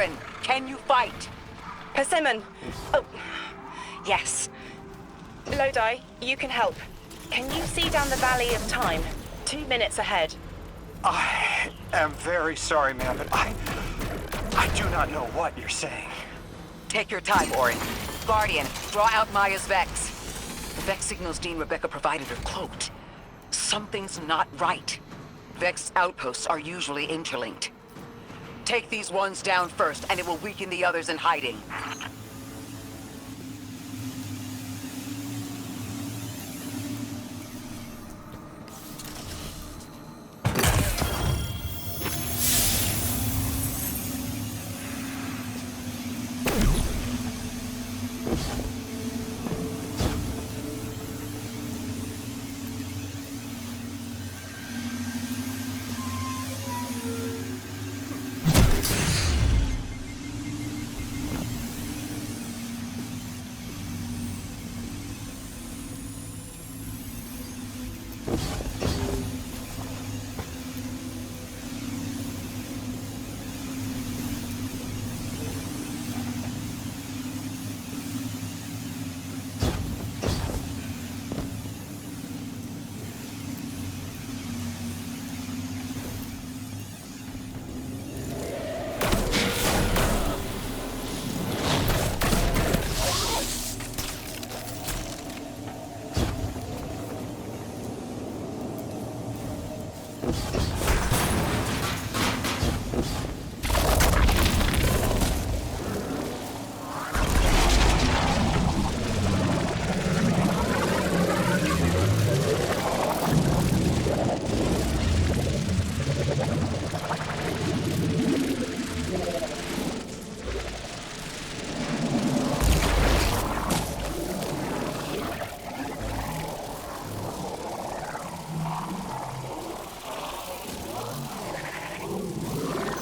Orin, can you fight? Persimmon! Oh, yes. Lodi, you can help. Can you see down the Valley of Time? 2 minutes ahead. I am very sorry, ma'am, but I do not know what you're saying. Take your time, Orin. Guardian, draw out Maya's Vex. The Vex signals Dean Rebecca provided are cloaked. Something's not right. Vex outposts are usually interlinked. Take these ones down first, and it will weaken the others in hiding.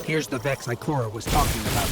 Here's the Vex Icora was talking about.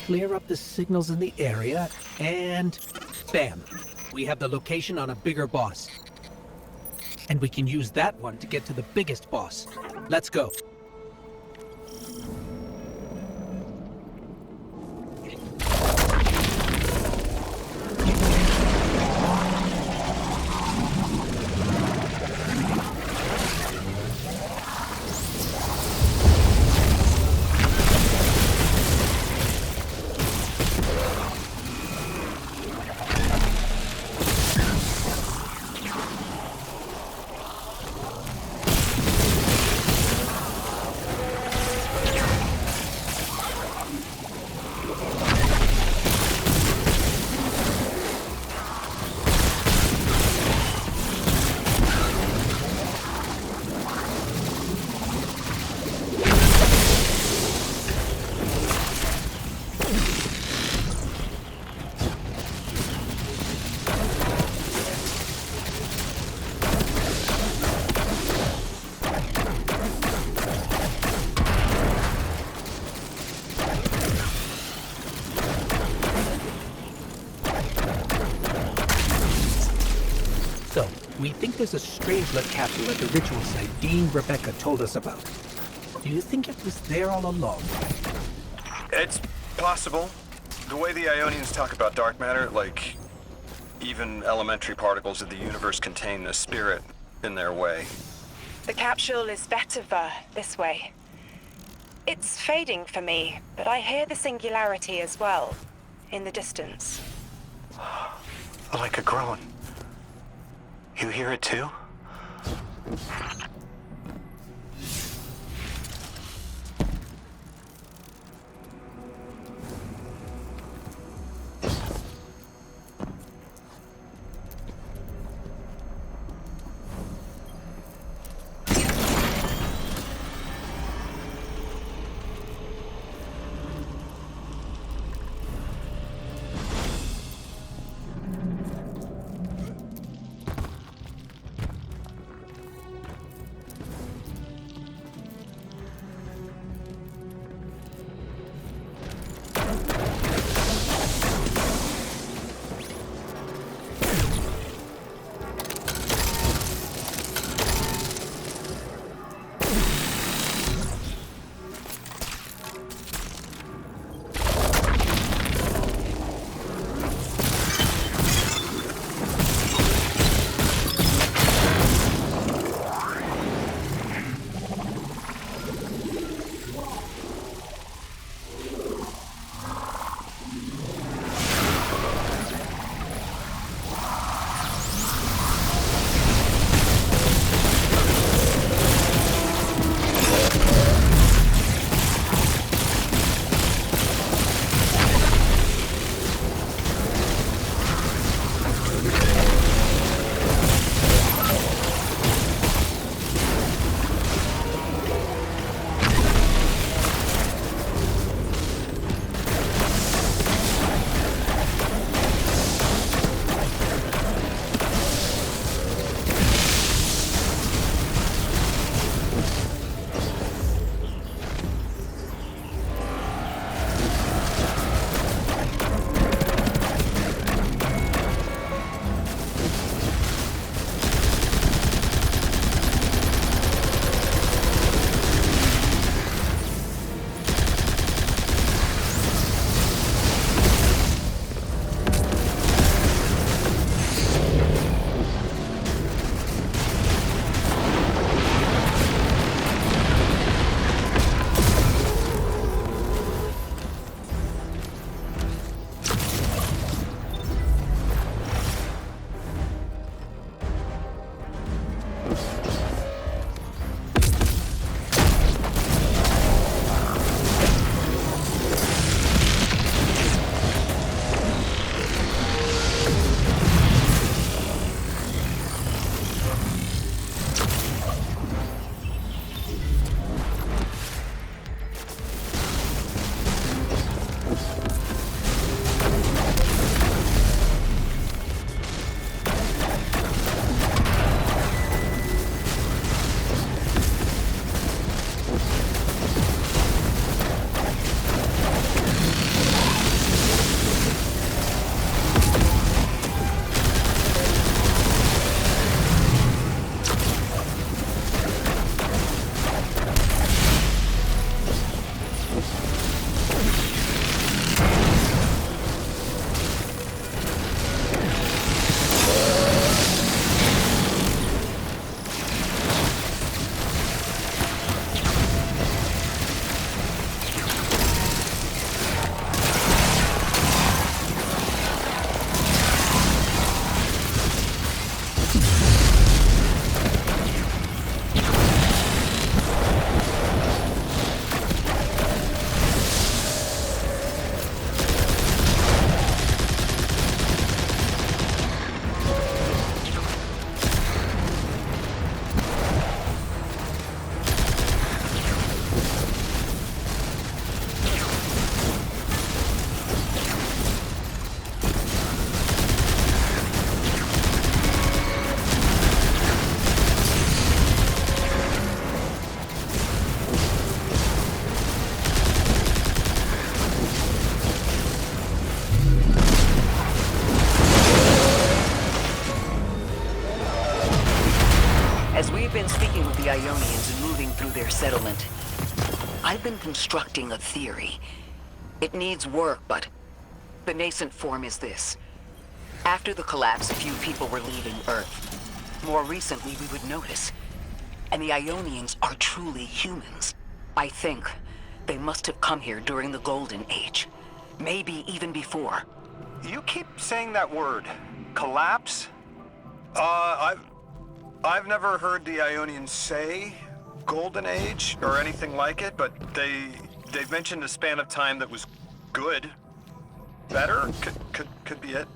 Clear up the signals in the area, and bam! We have the location on a bigger boss. And we can use that one to get to the biggest boss. Let's go. So, we think there's a Strangelet capsule at the ritual site Dean Rebecca told us about. Do you think it was there all along? It's possible. The way the Ionians talk about dark matter, like even elementary particles of the universe contain a spirit in their way. The capsule is Vetiver, this way. It's fading for me, but I hear the singularity as well, in the distance. Like a groan. You hear it too? been speaking with the Ionians and moving through their settlement. I've been constructing a theory. It needs work, but the nascent form is this. After the collapse, a few people were leaving Earth. More recently, we would notice. And the Ionians are truly humans. I think they must have come here during the Golden Age. Maybe even before. You keep saying that word. Collapse? I've never heard the Ionians say Golden Age or anything like it, but they've mentioned a span of time that was good. Better? Could be it.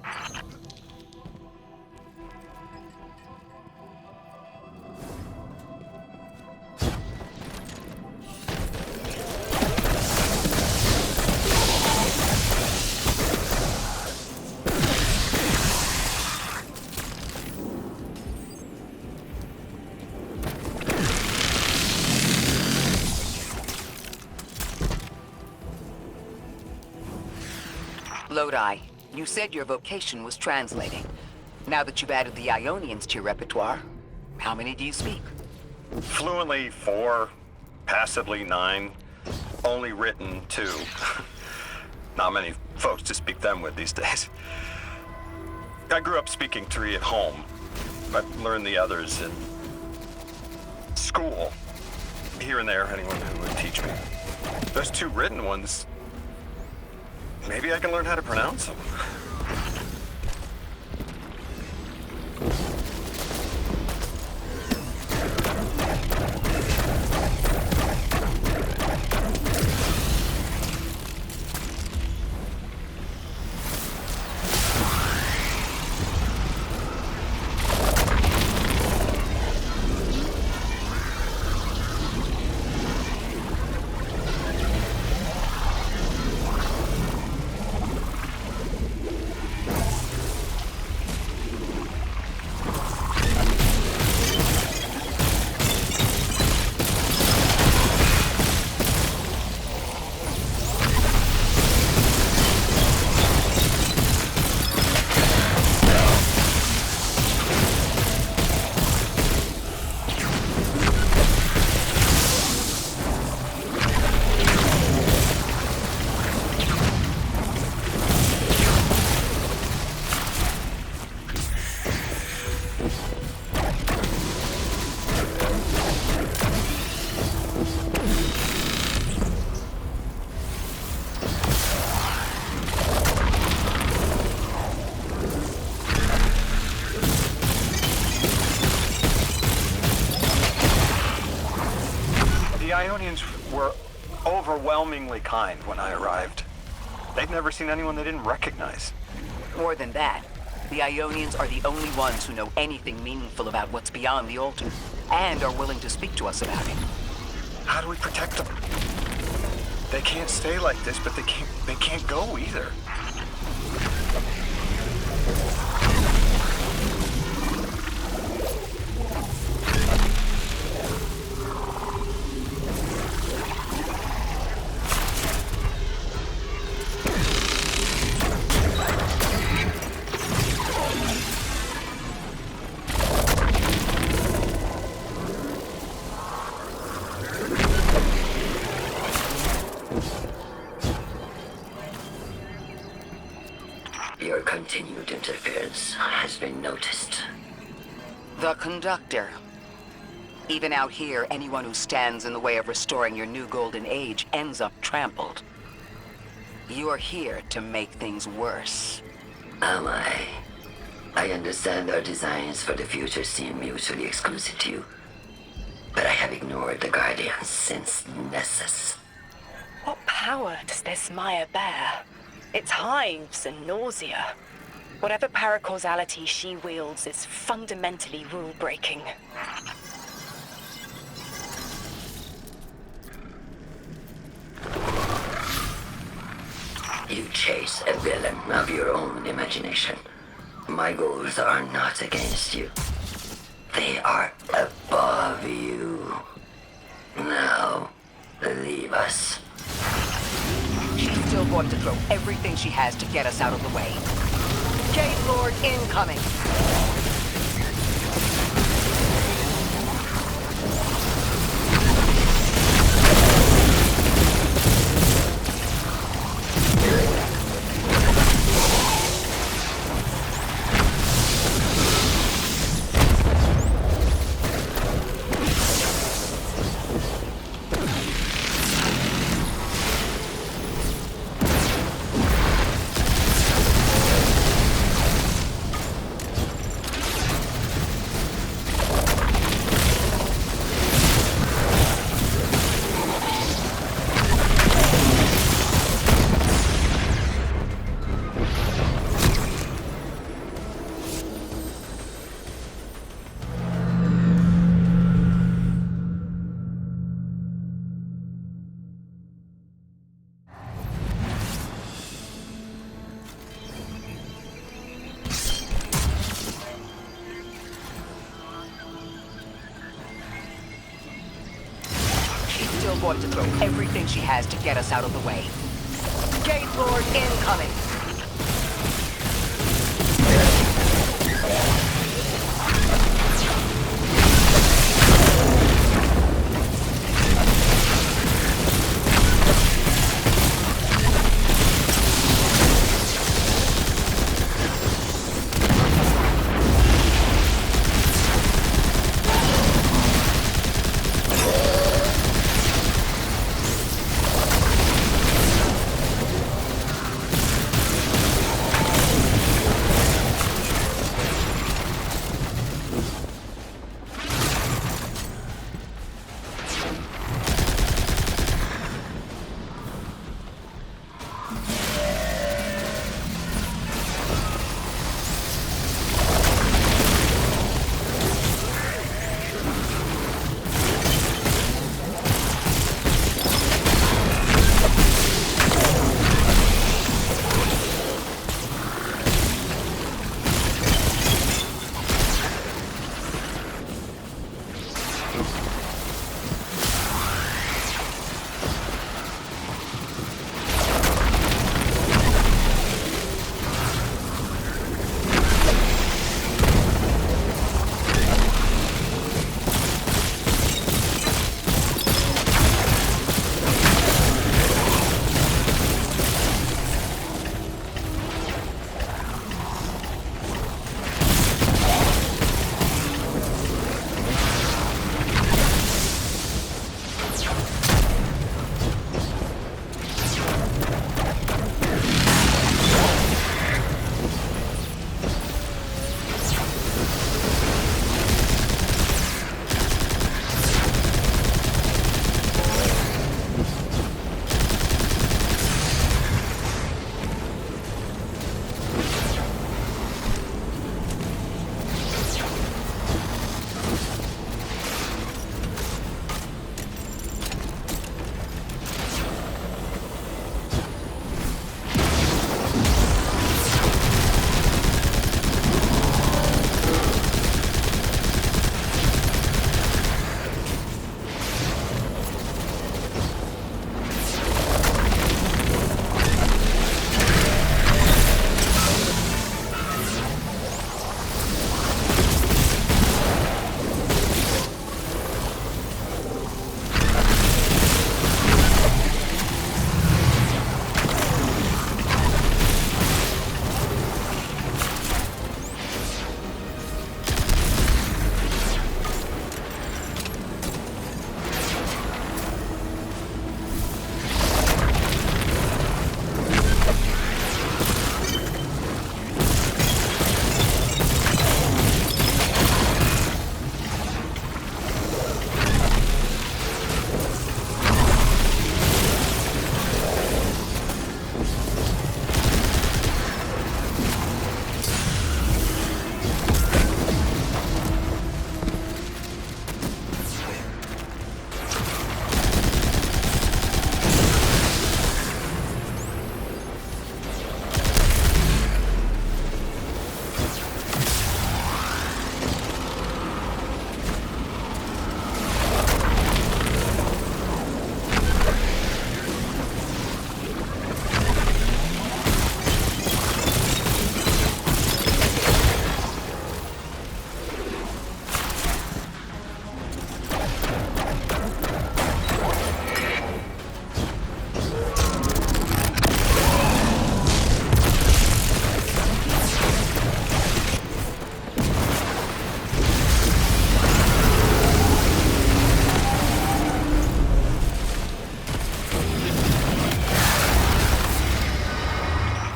Lodi, you said your vocation was translating. Now that you've added the Ionians to your repertoire, how many do you speak? Fluently 4, passively 9, only written 2. Not many folks to speak them with these days. I grew up speaking 3 at home. I learned the others in school. Here and there, anyone who would teach me. Those 2 written ones, maybe I can learn how to pronounce them. The Ionians were overwhelmingly kind when I arrived. They'd never seen anyone they didn't recognize. More than that, the Ionians are the only ones who know anything meaningful about what's beyond the altar, and are willing to speak to us about it. How do we protect them? They can't stay like this, but they can't go either. Your continued interference has been noticed. The Conductor. Even out here, anyone who stands in the way of restoring your new golden age ends up trampled. You're here to make things worse. Am I? I understand our designs for the future seem mutually exclusive to you. But I have ignored the Guardians since Nessus. What power does this Maya bear? It's hives and nausea. Whatever paracausality she wields is fundamentally rule-breaking. You chase a villain of your own imagination. My goals are not against you. They are above you. Now, leave us. She's still going to throw everything she has to get us out of the way. Gate Lord incoming! going to throw everything she has to get us out of the way. Gate Lord incoming!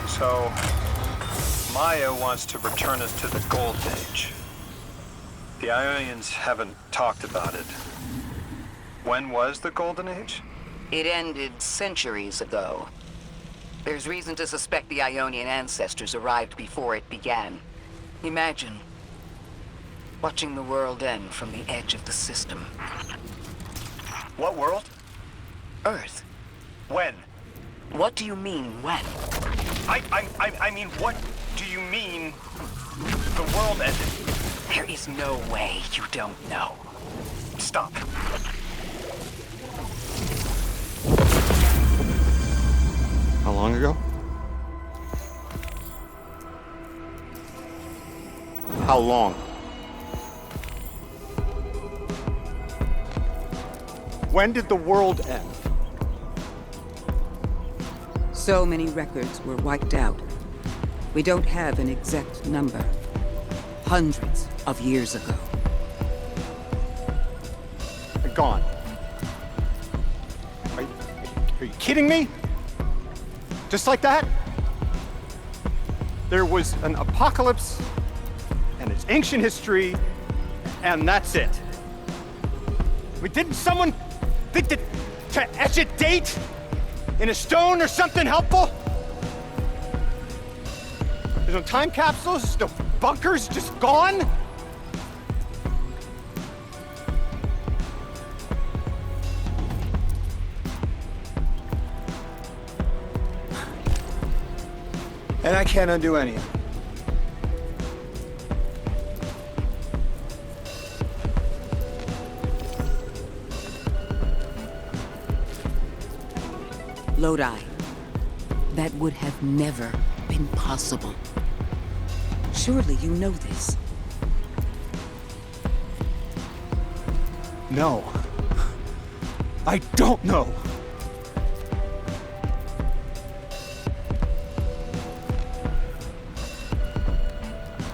So, Maya wants to return us to the Golden Age. The Ionians haven't talked about it. When was the Golden Age? It ended centuries ago. There's reason to suspect the Ionian ancestors arrived before it began. Imagine watching the world end from the edge of the system. What world? Earth. When? What do you mean, when? I mean, what do you mean the world ended? There is no way you don't know. Stop. long ago? How long? When did the world end? So many records were wiped out. We don't have an exact number. Hundreds of years ago. They're gone. Are you kidding me? Just like that? There was an apocalypse, and it's ancient history, and that's it. Didn't someone think that to etch a date in a stone or something helpful? There's no time capsules, no bunkers, just gone? And I can't undo any of it. Lodi. That would have never been possible. Surely you know this. No. I don't know.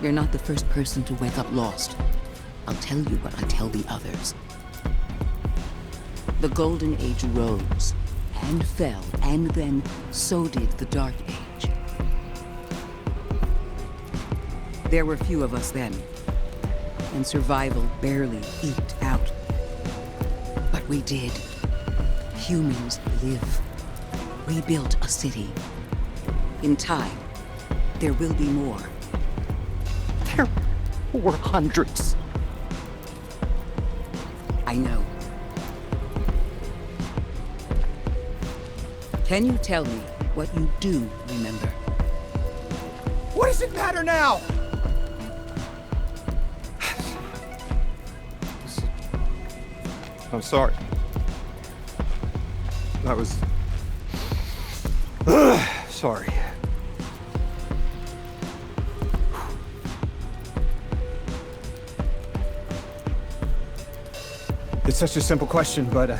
You're not the first person to wake up lost. I'll tell you what I tell the others. The Golden Age rose and fell, and then so did the Dark Age. There were few of us then, and survival barely eked out. But we did. Humans live. We built a city. In time, there will be more. There were hundreds. I know. Can you tell me what you do remember? What does it matter now? I'm sorry. That was... sorry. It's such a simple question, but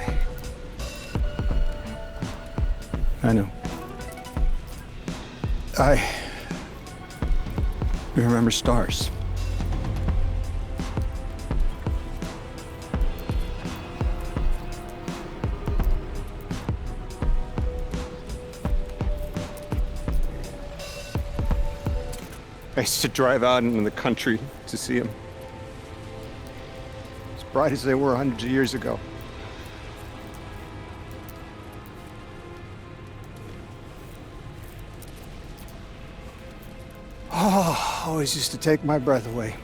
I know. I remember stars. I used to drive out into the country to see them. As bright as they were hundreds of years ago. Oh, always used to take my breath away.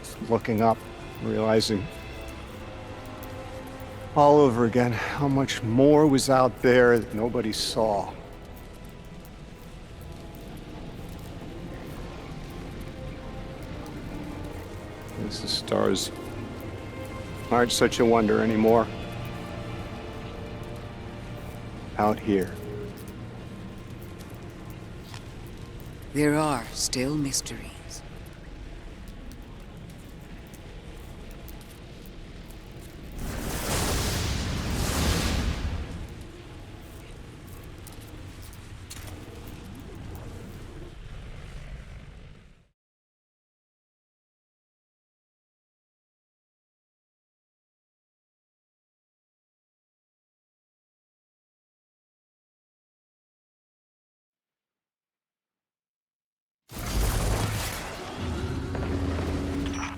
Just looking up, realizing all over again how much more was out there that nobody saw. The stars aren't such a wonder anymore. Out here. There are still mysteries.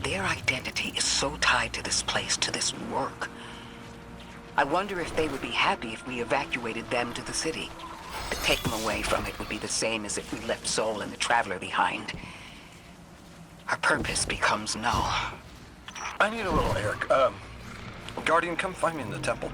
Their identity is so tied to this place, to this work. I wonder if they would be happy if we evacuated them to the city. To take them away from it would be the same as if we left Soul and the Traveler behind. Our purpose becomes null. I need a little, Eric. Guardian, come find me in the temple.